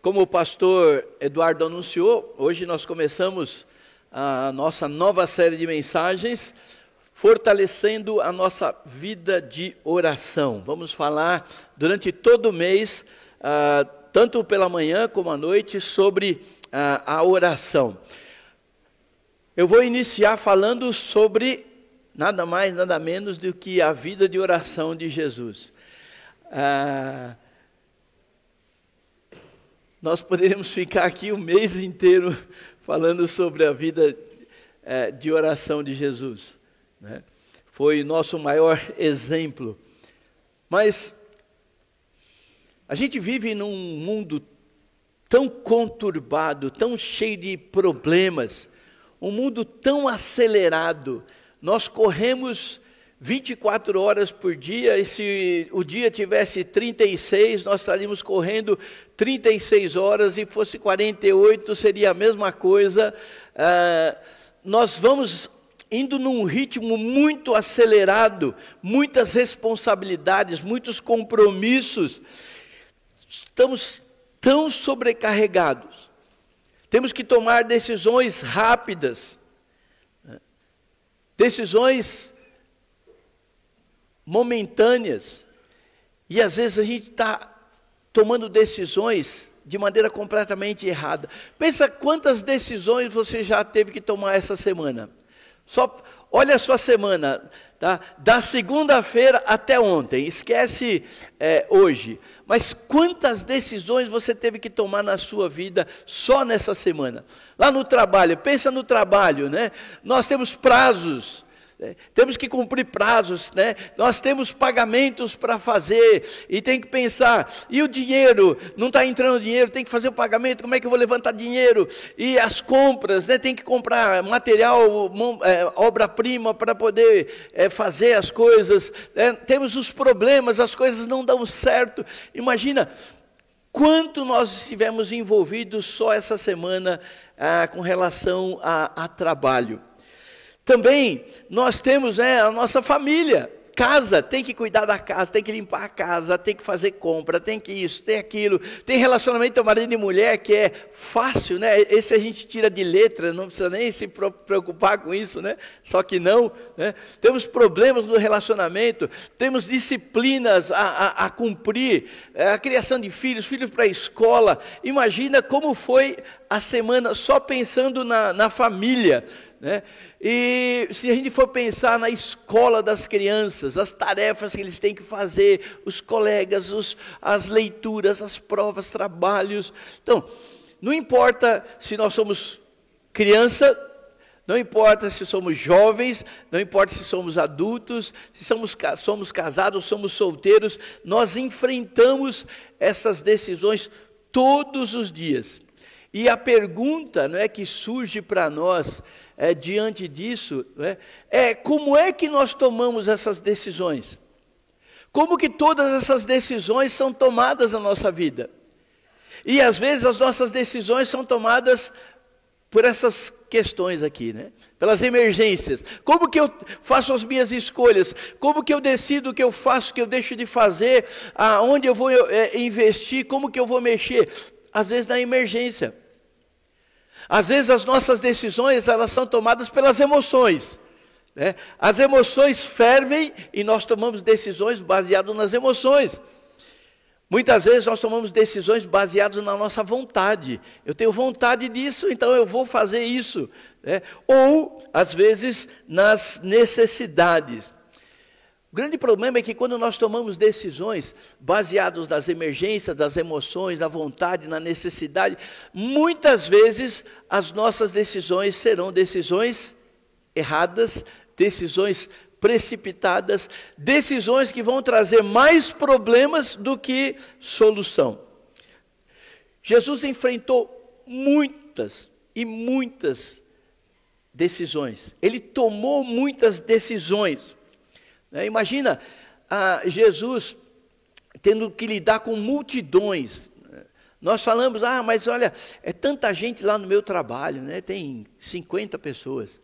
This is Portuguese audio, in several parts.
Como o pastor Eduardo anunciou, hoje nós começamos a nossa nova série de mensagens, fortalecendo a nossa vida de oração. Vamos falar durante todo o mês, tanto pela manhã como à noite, sobre a oração. Eu vou iniciar falando sobre nada mais, nada menos do que a vida de oração de Jesus. Nós poderíamos ficar aqui o mês inteiro falando sobre a vida de oração de Jesus, né? Foi o nosso maior exemplo. Mas a gente vive num mundo tão conturbado, tão cheio de problemas, um mundo tão acelerado. Nós corremos 24 horas por dia, e se o dia tivesse 36, nós estaríamos correndo 36 horas, e fosse 48, seria a mesma coisa. Nós vamos indo num ritmo muito acelerado, muitas responsabilidades, muitos compromissos. Estamos tão sobrecarregados. Temos que tomar decisões rápidas, decisões momentâneas, e às vezes a gente está tomando decisões de maneira completamente errada. Pensa quantas decisões você já teve que tomar essa semana. Só olha a sua semana, tá? Da segunda-feira até ontem, esquece hoje. Mas quantas decisões você teve que tomar na sua vida só nessa semana? Lá no trabalho, pensa no trabalho, né? Nós temos prazos. Temos que cumprir prazos, né? Nós temos pagamentos para fazer, e tem que pensar, e o dinheiro, não está entrando dinheiro, tem que fazer o pagamento, como é que eu vou levantar dinheiro? E as compras, né? Tem que comprar material, obra-prima para poder fazer as coisas, né? Temos os problemas, as coisas não dão certo. Imagina quanto nós estivemos envolvidos só essa semana com relação a trabalho. Também nós temos a nossa família, casa, tem que cuidar da casa, tem que limpar a casa, tem que fazer compra, tem que isso, tem aquilo. Tem relacionamento entre marido e mulher que é fácil, né? Esse a gente tira de letra, não precisa nem se preocupar com isso, né? Só que não, né? Temos problemas no relacionamento, temos disciplinas a cumprir, a criação de filhos para a escola. Imagina como foi a semana só pensando na família, né? E se a gente for pensar na escola das crianças, as tarefas que eles têm que fazer, os colegas, as leituras, as provas, trabalhos. Então, não importa se nós somos criança, não importa se somos jovens, não importa se somos adultos, se somos casados ou somos solteiros, nós enfrentamos essas decisões todos os dias. E a pergunta, não é, que surge para nós diante disso, né, como é que nós tomamos essas decisões? Como que todas essas decisões são tomadas na nossa vida? E às vezes as nossas decisões são tomadas por essas questões aqui, né? Pelas emergências. Como que eu faço as minhas escolhas? Como que eu decido o que eu faço, o que eu deixo de fazer? Aonde eu vou investir? Como que eu vou mexer? Às vezes na emergência. Às vezes as nossas decisões, elas são tomadas pelas emoções, né? As emoções fervem e nós tomamos decisões baseadas nas emoções. Muitas vezes nós tomamos decisões baseadas na nossa vontade. Eu tenho vontade disso, então eu vou fazer isso, né? Ou, às vezes, nas necessidades. O grande problema é que quando nós tomamos decisões baseadas nas emergências, das emoções, na vontade, na necessidade, muitas vezes as nossas decisões serão decisões erradas, decisões precipitadas, decisões que vão trazer mais problemas do que solução. Jesus enfrentou muitas e muitas decisões. Ele tomou muitas decisões. Imagina Jesus tendo que lidar com multidões. Nós falamos, mas olha, é tanta gente lá no meu trabalho, né? Tem 50 pessoas.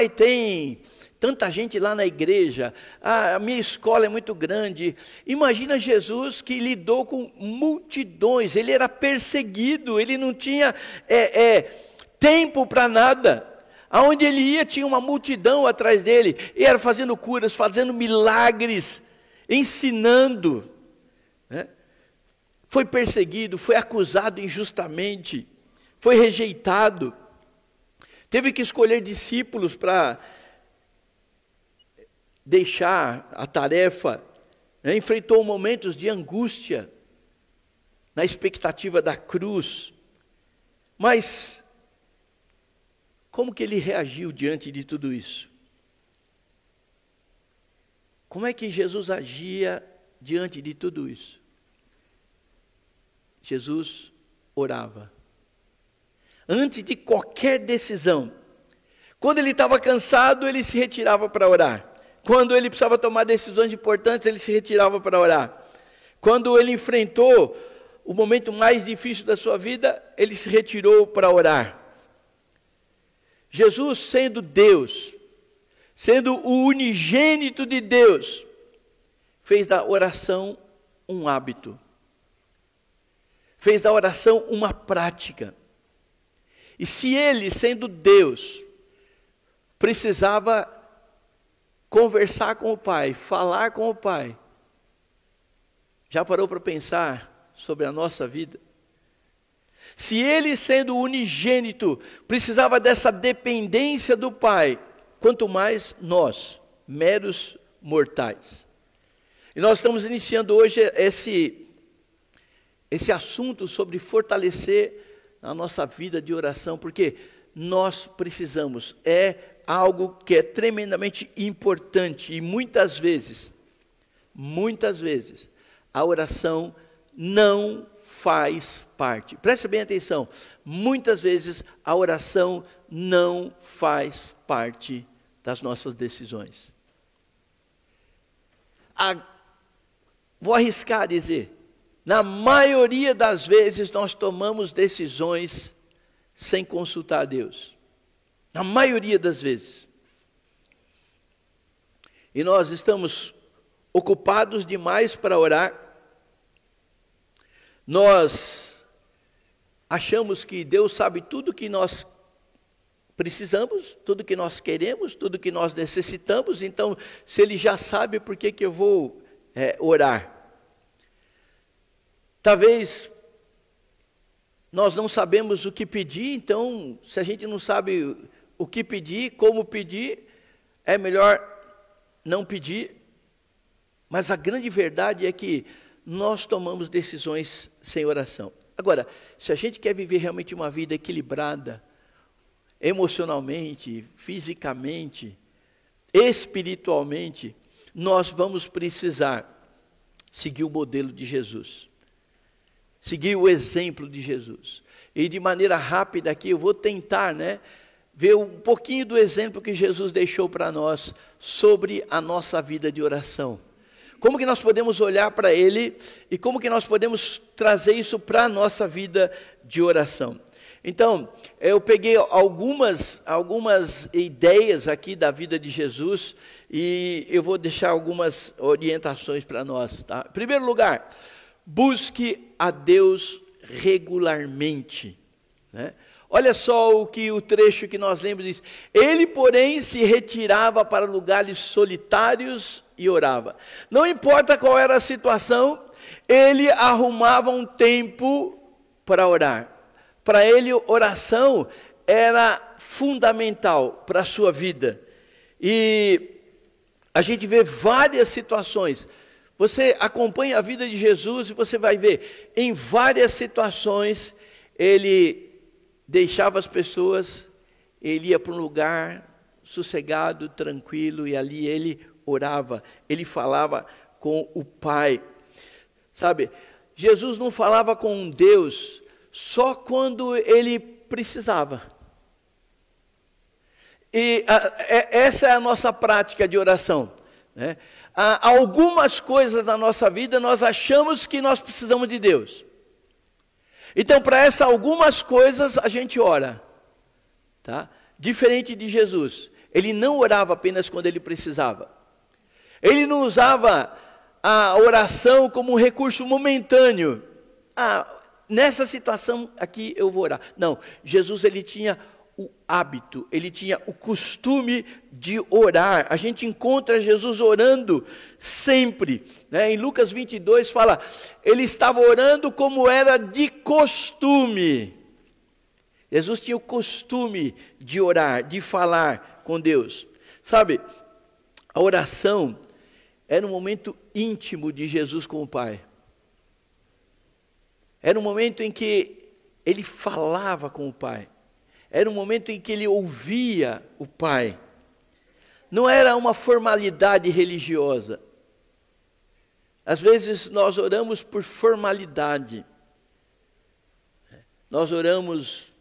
E tem tanta gente lá na igreja, a minha escola é muito grande. Imagina Jesus que lidou com multidões, ele era perseguido, ele não tinha tempo para nada. Aonde ele ia tinha uma multidão atrás dele, e era fazendo curas, fazendo milagres, ensinando, né? Foi perseguido, foi acusado injustamente, foi rejeitado, teve que escolher discípulos para deixar a tarefa, né? Enfrentou momentos de angústia, na expectativa da cruz, mas como que ele reagiu diante de tudo isso? Como é que Jesus agia diante de tudo isso? Jesus orava. Antes de qualquer decisão, quando ele estava cansado, ele se retirava para orar. Quando ele precisava tomar decisões importantes, ele se retirava para orar. Quando ele enfrentou o momento mais difícil da sua vida, ele se retirou para orar. Jesus, sendo Deus, sendo o unigênito de Deus, fez da oração um hábito. Fez da oração uma prática. E se ele, sendo Deus, precisava conversar com o Pai, falar com o Pai, já parou para pensar sobre a nossa vida? Se ele, sendo unigênito, precisava dessa dependência do Pai, quanto mais nós, meros mortais. E nós estamos iniciando hoje esse assunto sobre fortalecer a nossa vida de oração, porque nós precisamos, é algo que é tremendamente importante, e muitas vezes, a oração não faz parte. Preste bem atenção, muitas vezes a oração não faz parte das nossas decisões. Vou arriscar a dizer, na maioria das vezes nós tomamos decisões sem consultar a Deus. Na maioria das vezes. E nós estamos ocupados demais para orar. Nós achamos que Deus sabe tudo que nós precisamos, tudo que nós queremos, tudo que nós necessitamos. Então, se Ele já sabe, por que eu vou orar? Talvez nós não sabemos o que pedir, então, se a gente não sabe o que pedir, como pedir, é melhor não pedir. Mas a grande verdade é que nós tomamos decisões sem oração. Agora, se a gente quer viver realmente uma vida equilibrada, emocionalmente, fisicamente, espiritualmente, nós vamos precisar seguir o modelo de Jesus. Seguir o exemplo de Jesus. E de maneira rápida aqui, eu vou tentar, ver um pouquinho do exemplo que Jesus deixou para nós sobre a nossa vida de oração. Como que nós podemos olhar para Ele e como que nós podemos trazer isso para a nossa vida de oração. Então, eu peguei algumas ideias aqui da vida de Jesus e eu vou deixar algumas orientações para nós. Tá? Em primeiro lugar, busque a Deus regularmente. Olha só o trecho que nós lemos diz: ele, porém, se retirava para lugares solitários e orava. Não importa qual era a situação, ele arrumava um tempo para orar. Para ele, oração era fundamental para a sua vida. E a gente vê várias situações. Você acompanha a vida de Jesus e você vai ver, em várias situações, ele deixava as pessoas, ele ia para um lugar sossegado, tranquilo, e ali ele orava, ele falava com o Pai. Sabe, Jesus não falava com Deus só quando ele precisava. E essa é a nossa prática de oração. Algumas coisas na nossa vida nós achamos que nós precisamos de Deus. Então, para essas algumas coisas a gente ora, tá? Diferente de Jesus. ele não orava apenas quando ele precisava. Ele não usava a oração como um recurso momentâneo. Nessa situação aqui eu vou orar. Não, Jesus ele tinha o hábito, ele tinha o costume de orar. A gente encontra Jesus orando sempre, né? Em Lucas 22 fala, ele estava orando como era de costume. Jesus tinha o costume de orar, de falar com Deus. Sabe, a oração era um momento íntimo de Jesus com o Pai. Era um momento em que ele falava com o Pai. Era um momento em que ele ouvia o Pai. Não era uma formalidade religiosa. Às vezes nós oramos por formalidade. Nós oramos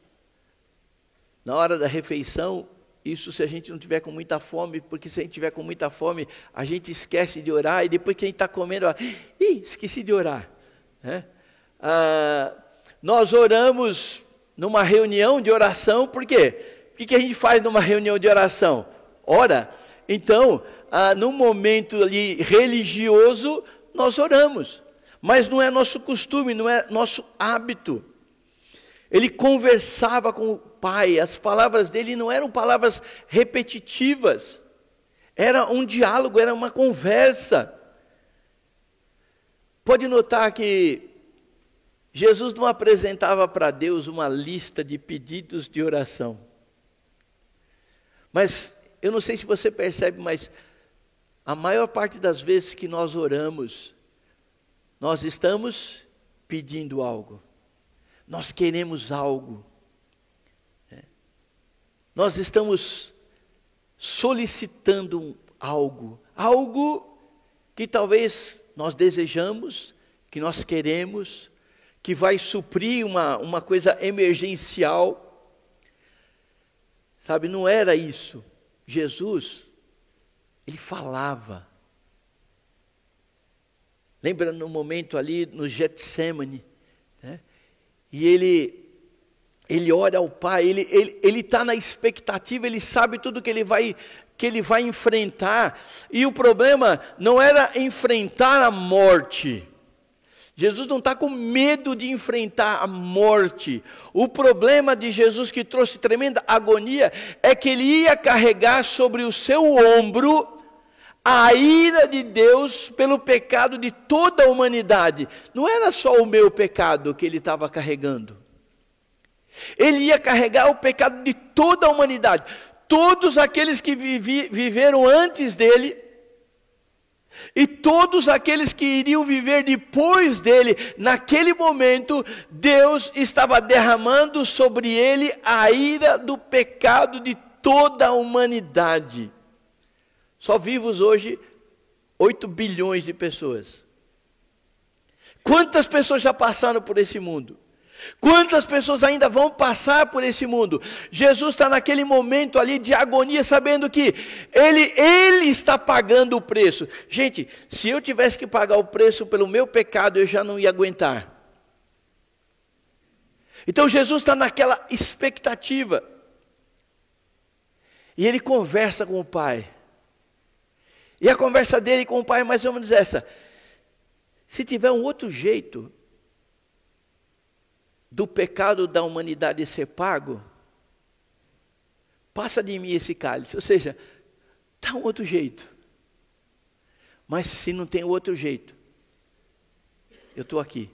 na hora da refeição, isso se a gente não tiver com muita fome, porque se a gente tiver com muita fome, a gente esquece de orar, e depois que a gente está comendo, esqueci de orar. Nós oramos numa reunião de oração, por quê? O que a gente faz numa reunião de oração? Ora. Então, num momento ali religioso, nós oramos. Mas não é nosso costume, não é nosso hábito. Ele conversava com o Pai, as palavras dele não eram palavras repetitivas. Era um diálogo, era uma conversa. Pode notar que Jesus não apresentava para Deus uma lista de pedidos de oração. Mas, eu não sei se você percebe, mas a maior parte das vezes que nós oramos, nós estamos pedindo algo. Nós queremos algo. Nós estamos solicitando algo. Algo que talvez nós desejamos, que nós queremos, que vai suprir uma coisa emergencial. Sabe, não era isso. Jesus, ele falava. Lembra no momento ali no Getsêmani, né? E ele ora ao Pai, ele está na expectativa, ele sabe tudo que ele vai enfrentar. E o problema não era enfrentar a morte. Jesus não está com medo de enfrentar a morte. O problema de Jesus, que trouxe tremenda agonia, é que ele ia carregar sobre o seu ombro a ira de Deus pelo pecado de toda a humanidade. Não era só o meu pecado que ele estava carregando. Ele ia carregar o pecado de toda a humanidade. Todos aqueles que viveram antes dele, e todos aqueles que iriam viver depois dele, naquele momento, Deus estava derramando sobre ele a ira do pecado de toda a humanidade. Só vivos hoje 8 bilhões de pessoas. Quantas pessoas já passaram por esse mundo? Quantas pessoas ainda vão passar por esse mundo? Jesus está naquele momento ali de agonia, sabendo que Ele está pagando o preço. Gente, se eu tivesse que pagar o preço pelo meu pecado, eu já não ia aguentar. Então Jesus está naquela expectativa. E ele conversa com o Pai. E a conversa dele com o Pai é mais ou menos essa: se tiver um outro jeito do pecado da humanidade ser pago, passa de mim esse cálice. Ou seja, dá um outro jeito. Mas se não tem outro jeito, eu estou aqui,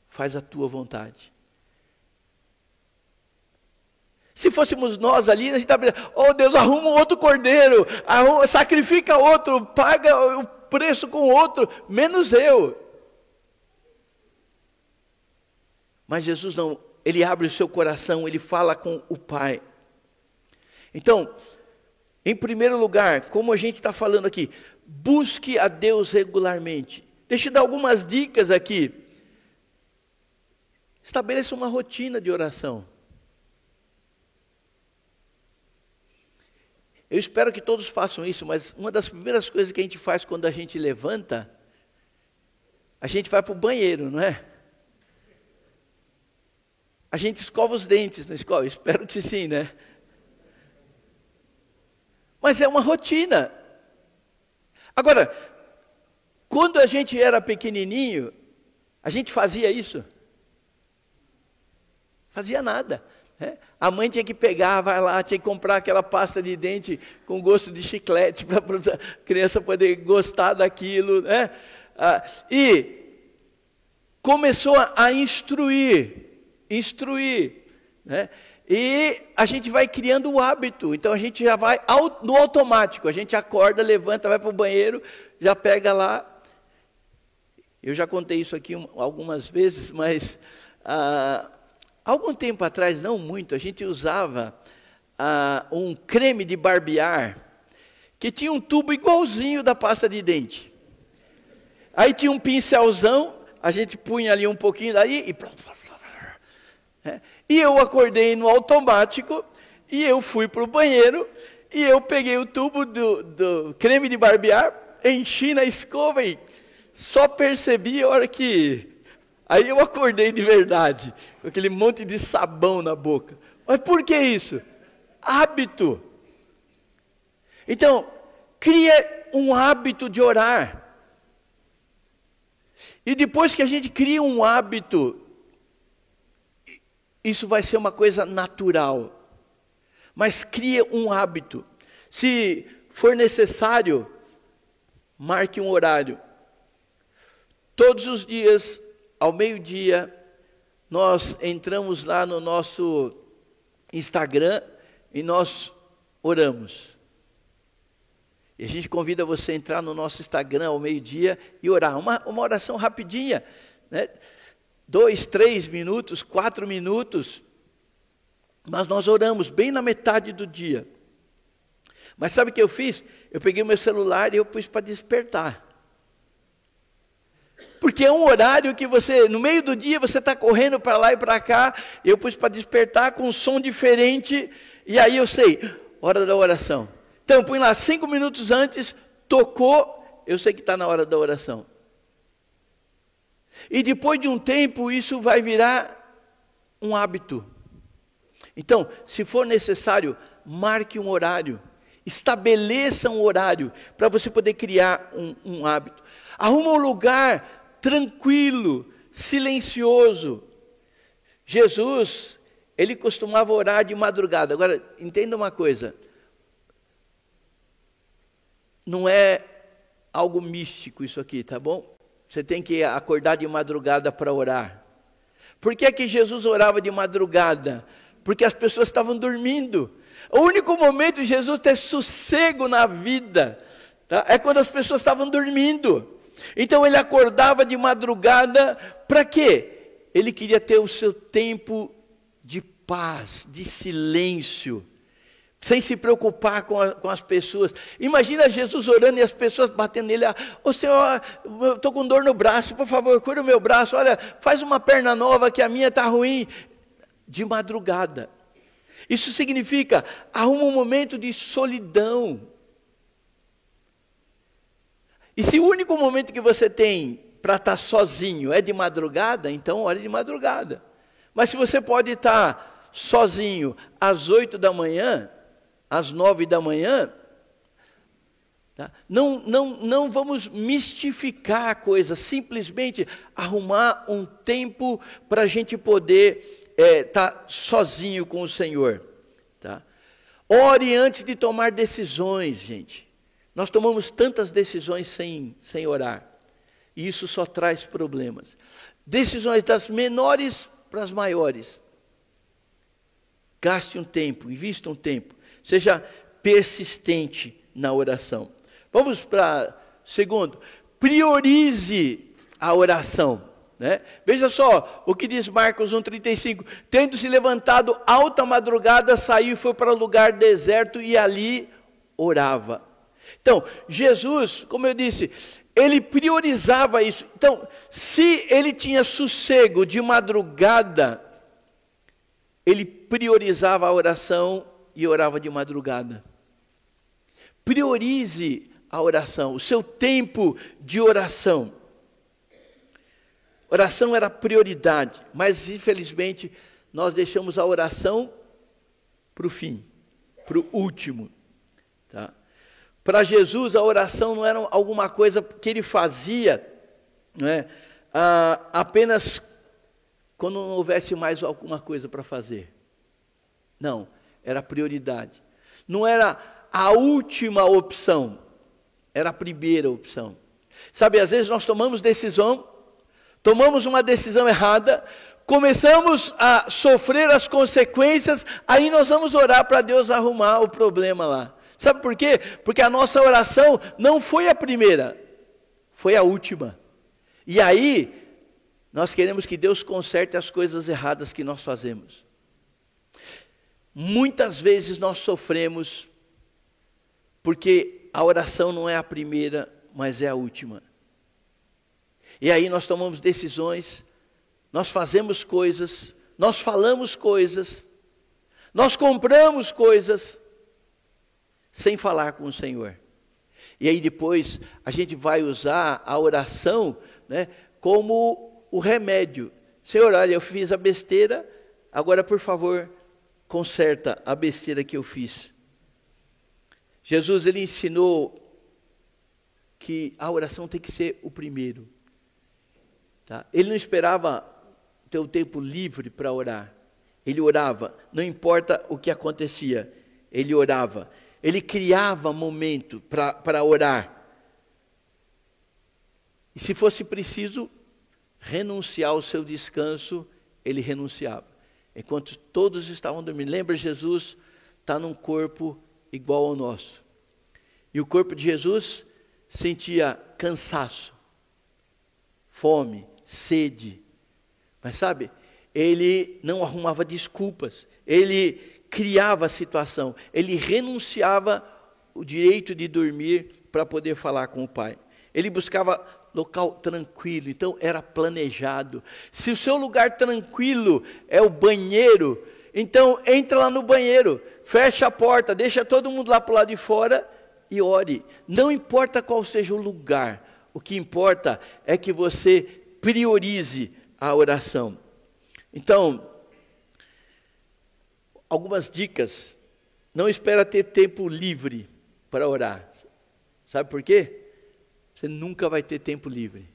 faz a tua vontade. Se fôssemos nós ali, a gente está pensando, oh Deus, arruma um outro cordeiro, sacrifica outro, paga o preço com outro, menos eu. Mas Jesus não, ele abre o seu coração, ele fala com o Pai. Então, em primeiro lugar, como a gente está falando aqui, busque a Deus regularmente. Deixa eu dar algumas dicas aqui. Estabeleça uma rotina de oração. Eu espero que todos façam isso, mas uma das primeiras coisas que a gente faz quando a gente levanta, a gente vai para o banheiro, não é? A gente escova os dentes, não escova? Espero que sim, né? mas é uma rotina. Agora, quando a gente era pequenininho, a gente fazia isso? Fazia nada. Né? A mãe tinha que pegar, vai lá, tinha que comprar aquela pasta de dente com gosto de chiclete, para a criança poder gostar daquilo. Né? E começou a instruir. Né? E a gente vai criando o hábito, então a gente já vai no automático, a gente acorda, levanta, vai para o banheiro, já pega lá. Eu já contei isso aqui algumas vezes, mas algum tempo atrás, não muito, a gente usava um creme de barbear, que tinha um tubo igualzinho da pasta de dente. Aí tinha um pincelzão, a gente punha ali um pouquinho daí e eu acordei no automático, e eu fui para o banheiro, e eu peguei o tubo do creme de barbear, enchi na escova e só percebi a hora que... Aí eu acordei de verdade, com aquele monte de sabão na boca. Mas por que isso? Hábito. Então, cria um hábito de orar. E depois que a gente cria um hábito, isso vai ser uma coisa natural. Mas cria um hábito. Se for necessário, marque um horário. Todos os dias, ao meio-dia, nós entramos lá no nosso Instagram e nós oramos. E a gente convida você a entrar no nosso Instagram ao meio-dia e orar. Uma oração rapidinha, né? 2, 3 minutos, 4 minutos, mas nós oramos bem na metade do dia. Mas sabe o que eu fiz? Eu peguei o meu celular e eu pus para despertar. Porque é um horário que você, no meio do dia, você está correndo para lá e para cá, eu pus para despertar com um som diferente, e aí eu sei, hora da oração. Então eu pus lá 5 minutos antes, tocou, eu sei que está na hora da oração. E depois de um tempo, isso vai virar um hábito. Então, se for necessário, marque um horário. Estabeleça um horário para você poder criar um hábito. Arruma um lugar tranquilo, silencioso. Jesus, ele costumava orar de madrugada. Agora, entenda uma coisa. Não é algo místico isso aqui, tá bom? Você tem que acordar de madrugada para orar. Por que é que Jesus orava de madrugada? Porque as pessoas estavam dormindo. O único momento de Jesus ter sossego na vida, tá? É quando as pessoas estavam dormindo. Então ele acordava de madrugada, para quê? Ele queria ter o seu tempo de paz, de silêncio, sem se preocupar com as pessoas. Imagina Jesus orando e as pessoas batendo nele. Ô Senhor, eu estou com dor no braço, por favor, cura o meu braço. Olha, faz uma perna nova que a minha está ruim. De madrugada. Isso significa, arruma um momento de solidão. E se o único momento que você tem para estar sozinho é de madrugada, então ore de madrugada. Mas se você pode estar sozinho às 8 da manhã, às 9 da manhã, tá? Não vamos mistificar a coisa, simplesmente arrumar um tempo para a gente poder estar sozinho com o Senhor. Tá? Ore antes de tomar decisões, gente. Nós tomamos tantas decisões sem orar, e isso só traz problemas. Decisões das menores para as maiores. Gaste um tempo, invista um tempo. Seja persistente na oração. Vamos para segundo. Priorize a oração. Né? Veja só o que diz Marcos 1,35. Tendo se levantado alta madrugada, saiu e foi para o lugar deserto e ali orava. Então, Jesus, como eu disse, ele priorizava isso. Então, se ele tinha sossego de madrugada, ele priorizava a oração e orava de madrugada. Priorize a oração, o seu tempo de oração. Oração era prioridade, mas infelizmente nós deixamos a oração para o fim, para o último. Tá? Para Jesus, a oração não era alguma coisa que ele fazia, não é? Apenas quando não houvesse mais alguma coisa para fazer. Não, era prioridade. Não era a última opção, era a primeira opção. Sabe, às vezes nós tomamos uma decisão errada, começamos a sofrer as consequências, aí nós vamos orar para Deus arrumar o problema lá. Sabe por quê? Porque a nossa oração não foi a primeira, foi a última. E aí, nós queremos que Deus conserte as coisas erradas que nós fazemos. Muitas vezes nós sofremos, porque a oração não é a primeira, mas é a última. E aí nós tomamos decisões, nós fazemos coisas, nós falamos coisas, nós compramos coisas, sem falar com o Senhor. E aí depois a gente vai usar a oração, né, como o remédio. Senhor, olha, eu fiz a besteira, agora por favor, conserta a besteira que eu fiz. Jesus, ele ensinou que a oração tem que ser o primeiro. Tá? Ele não esperava ter o tempo livre para orar. Ele orava, não importa o que acontecia, ele orava. Ele criava momento para orar. E se fosse preciso renunciar ao seu descanso, ele renunciava. Enquanto todos estavam dormindo. Lembra, Jesus está num corpo igual ao nosso. E o corpo de Jesus sentia cansaço, fome, sede. Mas sabe, ele não arrumava desculpas. Ele criava a situação, ele renunciava o direito de dormir para poder falar com o Pai. Ele buscava local tranquilo, então era planejado. Se o seu lugar tranquilo é o banheiro, então entra lá no banheiro, fecha a porta, deixa todo mundo lá para o lado de fora e ore. Não importa qual seja o lugar, o que importa é que você priorize a oração. Então, algumas dicas. Não espera ter tempo livre para orar. Sabe por quê? Você nunca vai ter tempo livre.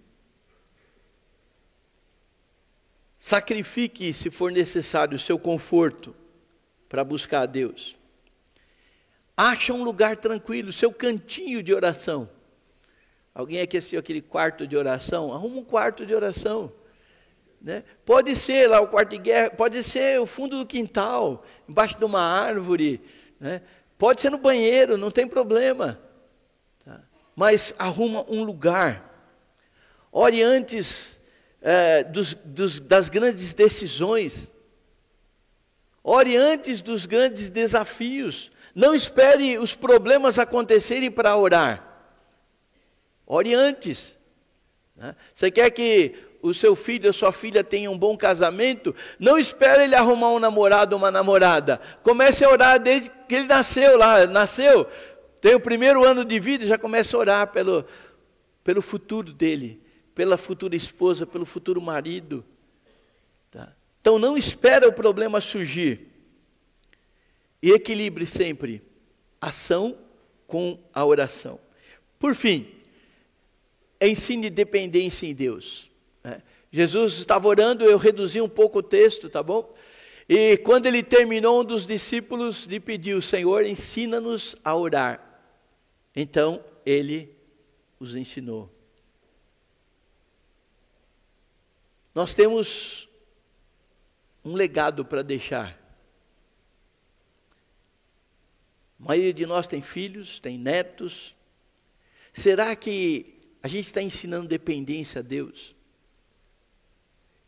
Sacrifique, se for necessário, o seu conforto para buscar a Deus. Acha um lugar tranquilo, seu cantinho de oração. Alguém aqui assistiu aquele quarto de oração? Arruma um quarto de oração. Né? Pode ser lá o quarto de guerra, pode ser o fundo do quintal, embaixo de uma árvore, né? Pode ser no banheiro, não tem problema. Tá? Mas arruma um lugar. Ore antes das grandes decisões. Ore antes dos grandes desafios. Não espere os problemas acontecerem para orar. Ore antes. Né? Você quer que o seu filho, a sua filha tenha um bom casamento? Não espere ele arrumar um namorado ou uma namorada. Comece a orar desde que ele nasceu, tem o primeiro ano de vida, já começa a orar pelo futuro dele, pela futura esposa, pelo futuro marido. Tá? Então não espere o problema surgir. E equilibre sempre ação com a oração. Por fim, ensine dependência em Deus. Jesus estava orando, eu reduzi um pouco o texto, tá bom? E quando ele terminou, um dos discípulos lhe pediu: Senhor, ensina-nos a orar. Então, ele os ensinou. Nós temos um legado para deixar. A maioria de nós tem filhos, tem netos. Será que a gente está ensinando dependência a Deus?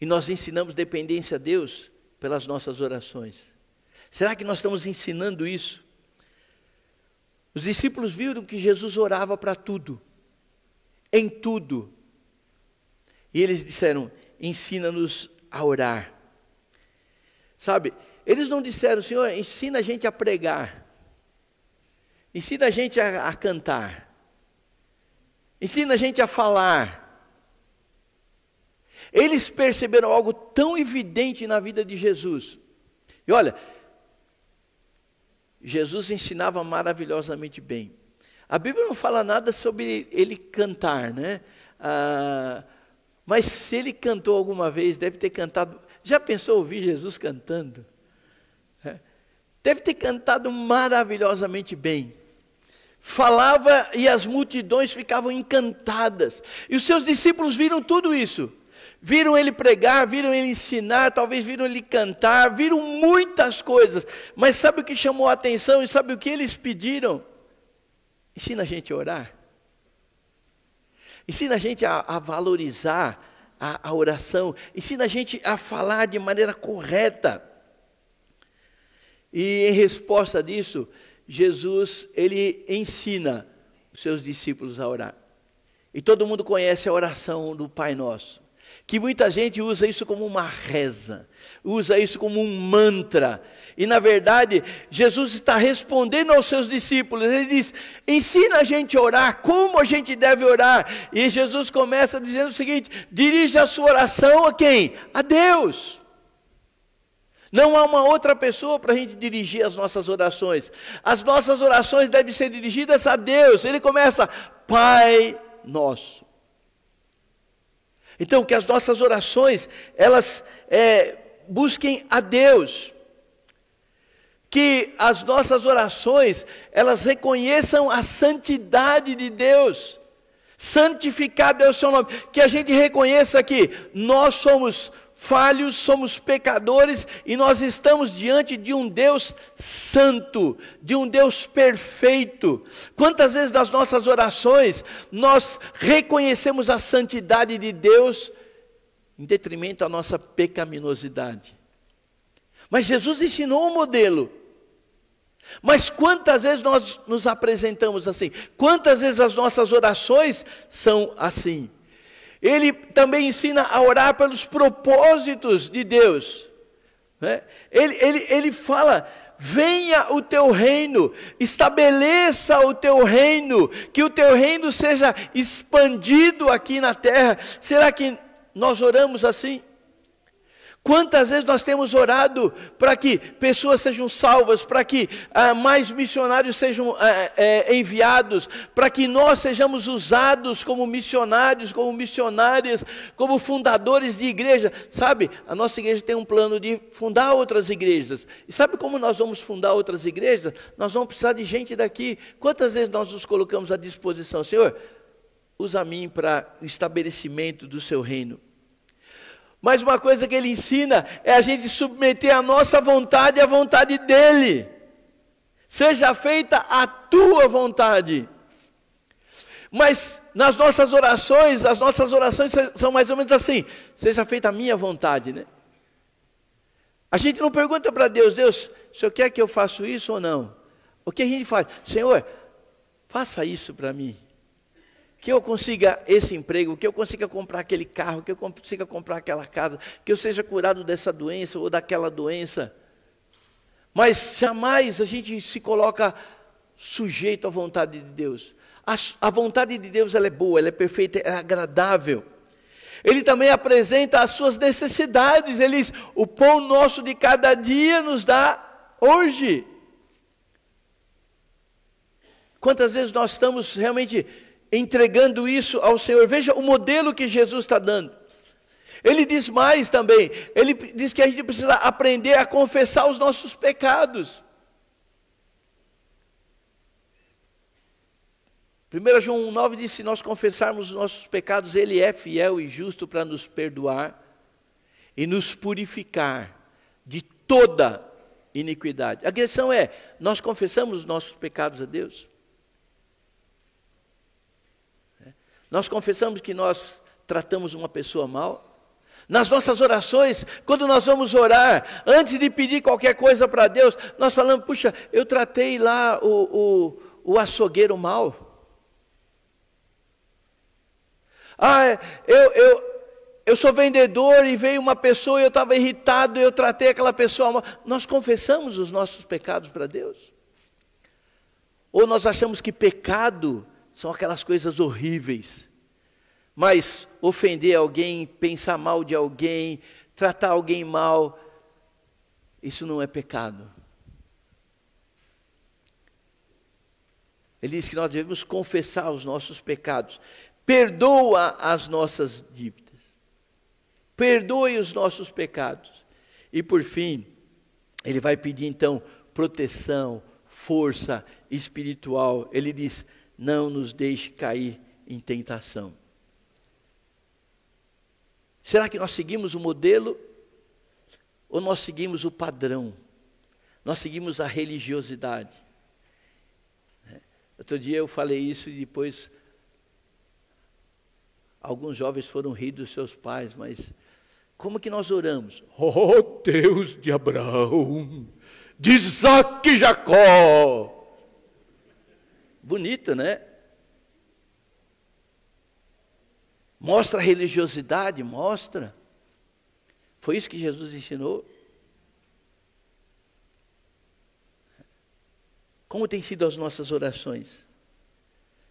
E nós ensinamos dependência a Deus pelas nossas orações. Será que nós estamos ensinando isso? Os discípulos viram que Jesus orava para tudo, em tudo. E eles disseram: ensina-nos a orar. Sabe, eles não disseram: Senhor, ensina a gente a pregar. Ensina a gente a cantar. Ensina a gente a falar. Eles perceberam algo tão evidente na vida de Jesus. E olha, Jesus ensinava maravilhosamente bem. A Bíblia não fala nada sobre ele cantar, né? Mas se ele cantou alguma vez, deve ter cantado. Já pensou ouvir Jesus cantando? Deve ter cantado maravilhosamente bem. Falava e as multidões ficavam encantadas. E os seus discípulos viram tudo isso. Viram ele pregar, viram ele ensinar, talvez viram ele cantar, viram muitas coisas. Mas sabe o que chamou a atenção e sabe o que eles pediram? Ensina a gente a orar. Ensina a gente a valorizar a oração. Ensina a gente a falar de maneira correta. E em resposta disso, Jesus, ele ensina os seus discípulos a orar. E todo mundo conhece a oração do Pai Nosso. Que muita gente usa isso como uma reza, usa isso como um mantra. E na verdade, Jesus está respondendo aos seus discípulos. Ele diz, ensina a gente a orar, como a gente deve orar. E Jesus começa dizendo o seguinte, dirija a sua oração a quem? A Deus. Não há uma outra pessoa para a gente dirigir as nossas orações. As nossas orações devem ser dirigidas a Deus. Ele começa, Pai Nosso. Então, que as nossas orações, elas busquem a Deus. Que as nossas orações, elas reconheçam a santidade de Deus. Santificado é o seu nome. Que a gente reconheça que nós somos falhos, somos pecadores e nós estamos diante de um Deus santo, de um Deus perfeito. Quantas vezes nas nossas orações nós reconhecemos a santidade de Deus em detrimento da nossa pecaminosidade? Mas Jesus ensinou um modelo. Mas quantas vezes nós nos apresentamos assim? Quantas vezes as nossas orações são assim? Ele também ensina a orar pelos propósitos de Deus. Né? Ele fala, venha o teu reino, estabeleça o teu reino, que o teu reino seja expandido aqui na terra. Será que nós oramos assim? Quantas vezes nós temos orado para que pessoas sejam salvas, para que mais missionários sejam enviados, para que nós sejamos usados como missionários, como missionárias, como fundadores de igreja. Sabe, a nossa igreja tem um plano de fundar outras igrejas. E sabe como nós vamos fundar outras igrejas? Nós vamos precisar de gente daqui. Quantas vezes nós nos colocamos à disposição? Senhor, usa a mim para o estabelecimento do seu reino. Mas uma coisa que ele ensina é a gente submeter a nossa vontade à vontade dele. Seja feita a tua vontade. Mas nas nossas orações, as nossas orações são mais ou menos assim. Seja feita a minha vontade, né? A gente não pergunta para Deus, Deus, o Senhor quer que eu faça isso ou não? O que a gente faz? Senhor, faça isso para mim. Que eu consiga esse emprego, que eu consiga comprar aquele carro, que eu consiga comprar aquela casa, que eu seja curado dessa doença ou daquela doença. Mas jamais a gente se coloca sujeito à vontade de Deus. A vontade de Deus ela é boa, ela é perfeita, é agradável. Ele também apresenta as suas necessidades. Ele diz, o pão nosso de cada dia nos dá hoje. Quantas vezes nós estamos realmente entregando isso ao Senhor? Veja o modelo que Jesus está dando. Ele diz mais também, ele diz que a gente precisa aprender a confessar os nossos pecados. 1 João 1,9 diz, se nós confessarmos os nossos pecados, Ele é fiel e justo para nos perdoar e nos purificar de toda iniquidade. A questão é, nós confessamos os nossos pecados a Deus? Nós confessamos que nós tratamos uma pessoa mal? Nas nossas orações, quando nós vamos orar, antes de pedir qualquer coisa para Deus, nós falamos, puxa, eu tratei lá o açougueiro mal. Eu sou vendedor e veio uma pessoa e eu estava irritado e eu tratei aquela pessoa mal. Nós confessamos os nossos pecados para Deus? Ou nós achamos que pecado são aquelas coisas horríveis, mas ofender alguém, pensar mal de alguém, tratar alguém mal, isso não é pecado. Ele diz que nós devemos confessar os nossos pecados. Perdoa as nossas dívidas. Perdoe os nossos pecados. E por fim, ele vai pedir então proteção, força espiritual. Ele diz, não nos deixe cair em tentação. Será que nós seguimos o modelo ou nós seguimos o padrão? Nós seguimos a religiosidade. Outro dia eu falei isso e depois alguns jovens foram rir dos seus pais, mas como que nós oramos? Oh, Deus de Abraão, de Isaac e Jacó. Bonito, né? Mostra a religiosidade, mostra. Foi isso que Jesus ensinou. Como tem sido as nossas orações?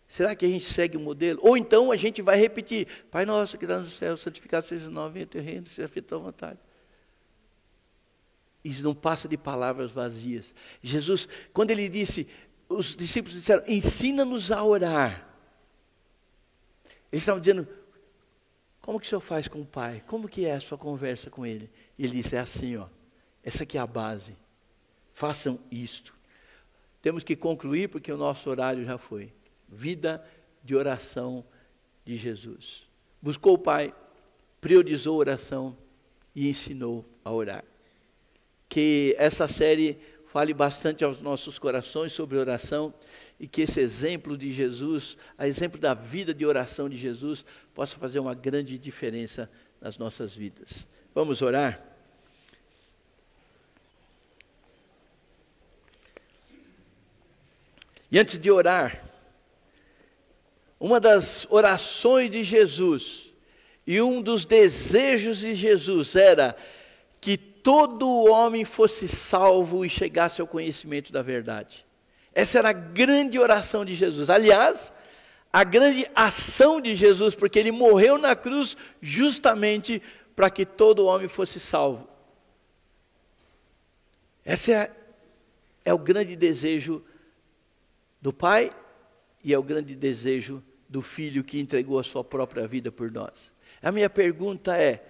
Será que a gente segue o modelo? Ou então a gente vai repetir, Pai nosso que está no céu, santificado seja o nome, venha o teu reino, seja feita a tua vontade. Isso não passa de palavras vazias. Jesus, quando ele disse, os discípulos disseram, ensina-nos a orar. Eles estavam dizendo, como que o senhor faz com o Pai? Como que é a sua conversa com Ele? E ele disse, é assim, ó, essa aqui é a base. Façam isto. Temos que concluir porque o nosso horário já foi. Vida de oração de Jesus. Buscou o Pai, priorizou a oração e ensinou a orar. Que essa série fale bastante aos nossos corações sobre oração e que esse exemplo de Jesus, a exemplo da vida de oração de Jesus, possa fazer uma grande diferença nas nossas vidas. Vamos orar? E antes de orar, uma das orações de Jesus e um dos desejos de Jesus era que todo homem fosse salvo e chegasse ao conhecimento da verdade. Essa era a grande oração de Jesus. Aliás, a grande ação de Jesus, porque ele morreu na cruz justamente para que todo homem fosse salvo. Esse é o grande desejo do Pai e é o grande desejo do Filho que entregou a sua própria vida por nós. A minha pergunta é,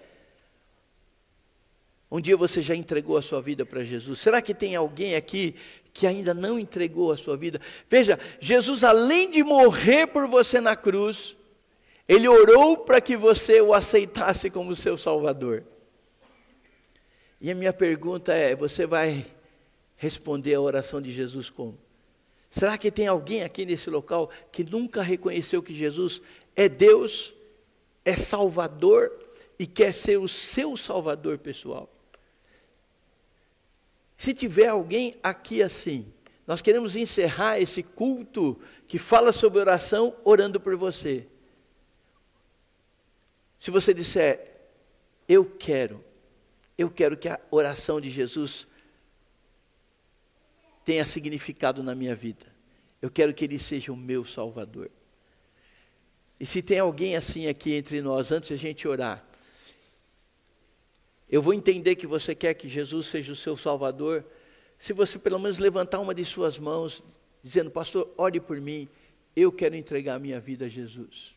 um dia você já entregou a sua vida para Jesus? Será que tem alguém aqui que ainda não entregou a sua vida? Veja, Jesus, além de morrer por você na cruz, Ele orou para que você o aceitasse como seu Salvador. E a minha pergunta é, você vai responder a oração de Jesus como? Será que tem alguém aqui nesse local que nunca reconheceu que Jesus é Deus, é Salvador e quer ser o seu Salvador pessoal? Se tiver alguém aqui assim, nós queremos encerrar esse culto que fala sobre oração orando por você. Se você disser, eu quero que a oração de Jesus tenha significado na minha vida. Eu quero que Ele seja o meu Salvador. E se tem alguém assim aqui entre nós, antes de a gente orar, eu vou entender que você quer que Jesus seja o seu Salvador, se você pelo menos levantar uma de suas mãos, dizendo, pastor, ore por mim, eu quero entregar a minha vida a Jesus.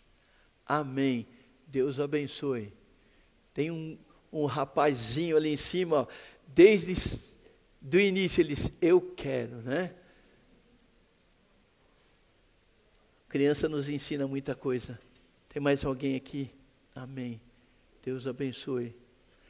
Amém. Deus abençoe. Tem um rapazinho ali em cima, ó, desde do início ele disse, eu quero, né? Criança nos ensina muita coisa. Tem mais alguém aqui? Amém. Deus abençoe.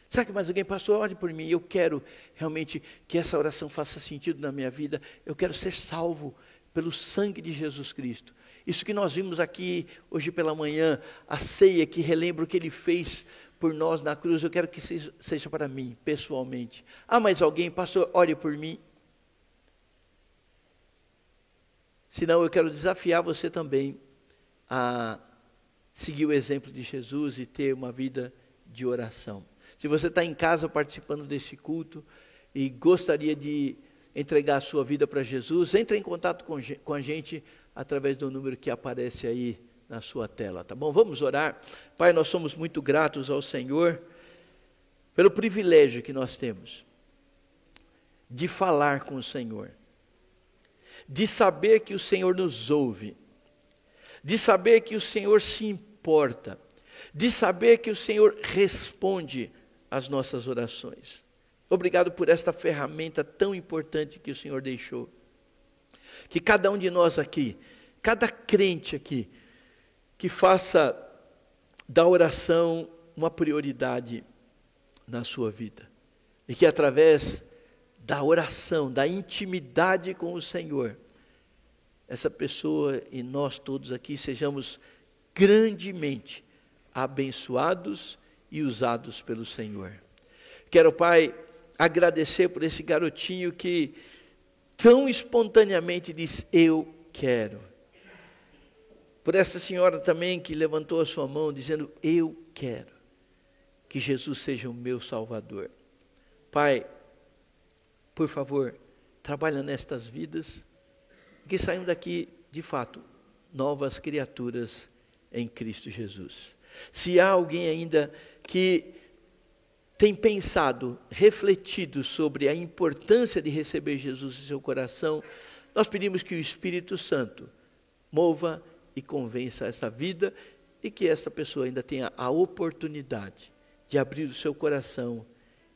Será que mais alguém passou? Ore por mim. Eu quero realmente que essa oração faça sentido na minha vida. Eu quero ser salvo pelo sangue de Jesus Cristo. Isso que nós vimos aqui hoje pela manhã, a ceia que relembra o que Ele fez por nós na cruz, eu quero que seja para mim, pessoalmente. Ah, mais alguém? Pastor, ore por mim. Senão eu quero desafiar você também a seguir o exemplo de Jesus e ter uma vida de oração. Se você está em casa participando desse culto e gostaria de entregar a sua vida para Jesus, entre em contato com a gente através do número que aparece aí na sua tela, tá bom? Vamos orar. Pai, nós somos muito gratos ao Senhor pelo privilégio que nós temos de falar com o Senhor, de saber que o Senhor nos ouve, de saber que o Senhor se importa, de saber que o Senhor responde às nossas orações. Obrigado por esta ferramenta tão importante que o Senhor deixou. Que cada um de nós aqui, cada crente aqui, que faça da oração uma prioridade na sua vida. E que através da oração, da intimidade com o Senhor, essa pessoa e nós todos aqui sejamos grandemente abençoados e usados pelo Senhor. Quero, Pai, agradecer por esse garotinho que tão espontaneamente diz, eu quero. Por essa senhora também que levantou a sua mão dizendo, eu quero que Jesus seja o meu Salvador. Pai, por favor, trabalha nestas vidas, que saiam daqui, de fato, novas criaturas em Cristo Jesus. Se há alguém ainda que tem pensado, refletido sobre a importância de receber Jesus em seu coração, nós pedimos que o Espírito Santo mova e convença essa vida e que essa pessoa ainda tenha a oportunidade de abrir o seu coração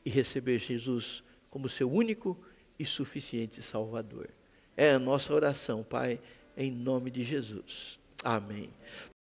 e receber Jesus como seu único e suficiente Salvador. É a nossa oração, Pai, em nome de Jesus. Amém.